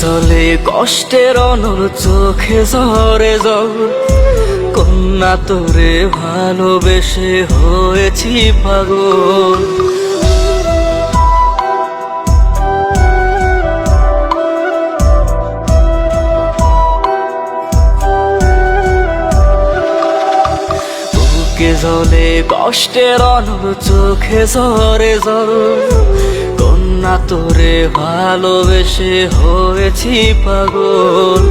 জলে কষ্টের অনল চোখে ঝরে জল, কন্যা তোরে ভালোবেসে হয়েছি পাগল। বুকে জলে কষ্টের অনল চোখে ঝরে জল, কন্যা তোরে ভালোবেসে হয়েছি পাগল।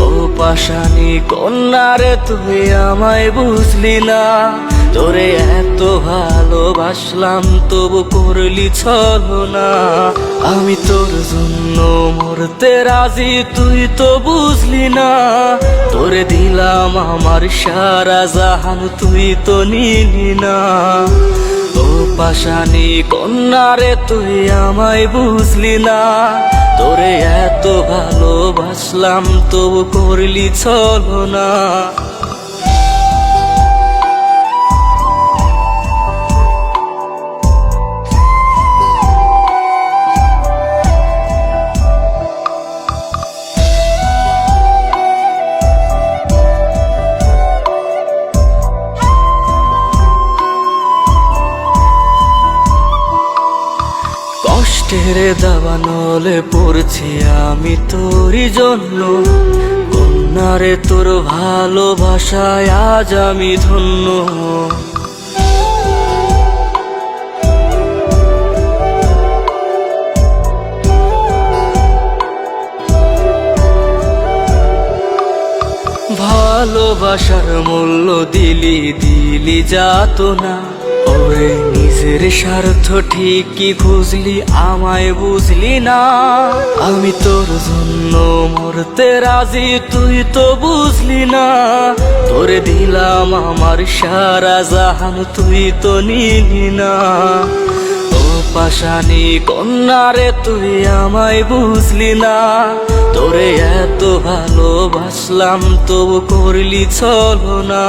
ও পাশানি কন্যা রে তুই আমায় বুঝলি না, তোরে এত ভালোবাসলাম তবু করলি ছলনা। আমি তোর জন্য মরতে রাজি তুই তো বুঝলি না, তোরে দিলাম আমার সারা জাহান তুই তো নিলি না। ও পাশানি কন্যা রে তুই আমায় বুঝলি না, তোরে এত ভালোবাসলাম তবু করলি ছলনা। কষ্টের দাবানলে পড়ছি আমি তোরই জন্য, কন্যারে তোর ভালোবাসায় আজ আমি ধন্য। ভালোবাসার মূল্য দিলি দিলি যাতনা, ওরে নিজের স্বার্থ ঠিকই খুঁজলি আমায় বুঝলি না। আমি তোর জন্য মরতে রাজি তুই তো বুঝলি না, তোরে দিলাম আমার সারা জাহান তুই তো নিলি না। ও পাশানি কন্যা রে তুই আমায় বুঝলি না, তোরে এত ভালোবাসলাম তবু করলি ছলনা।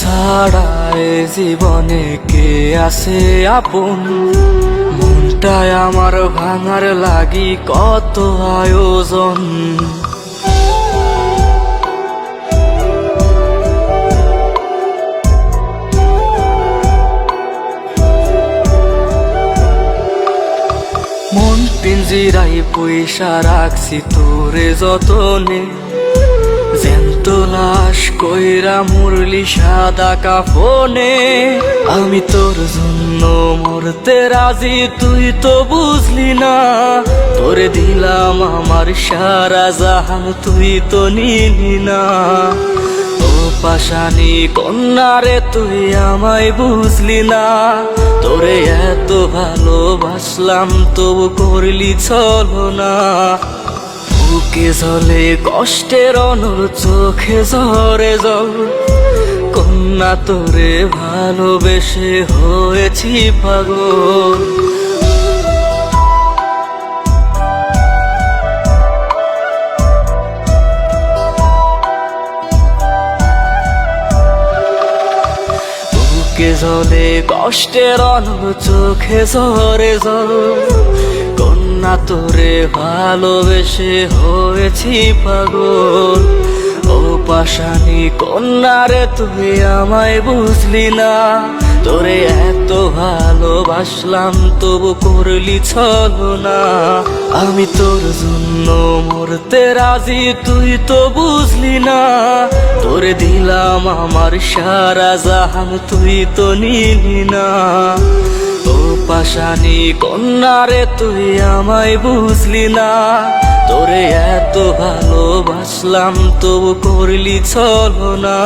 ছাড়া এ জীবনে কে আছে আপন, মনটায় আমার ভাঙার লাগি কত আয়োজন। মন পিঞ্জিরাই পয়সা রাখছি তোরে যতনে, জ্যান্ত লাশ কইরা মুরলি সাদা কাফনে। আমি তোর জন্য মরতে রাজি তুই তো বুঝলি না, তোরে দিলাম আমার সারা জাহান তুই তো নিলি না। ও পাশানি কন্যা রে তুই আমায় বুঝলি না, তোরে এত ভালোবাসলাম তবু করলি ছলনা। বুকে জলে কষ্টের অনল চোখে ঝরে জল, কন্যা তোরে ভালোবেসে হয়েছি পাগল। বুকে জলে কষ্টের অনল চোখে ঝরে জল, কন্যা তোরে ভালোবেসে হয়েছি পাগল। ও পাশানি কন্যা রে তুই আমায় বুঝলি না, তোরে এত ভালোবাসলাম তবু করলি ছলনা। আমি তোর জন্য মরতে রাজি তুই তো বুঝলি না, তোরে দিলাম আমার সারা জাহান তুই তো নিলি না। ও পাশানি কন্যা রে তুই আমায় বুঝলি না, তোরে এত ভালোবাসলাম তবু করলি ছলনা।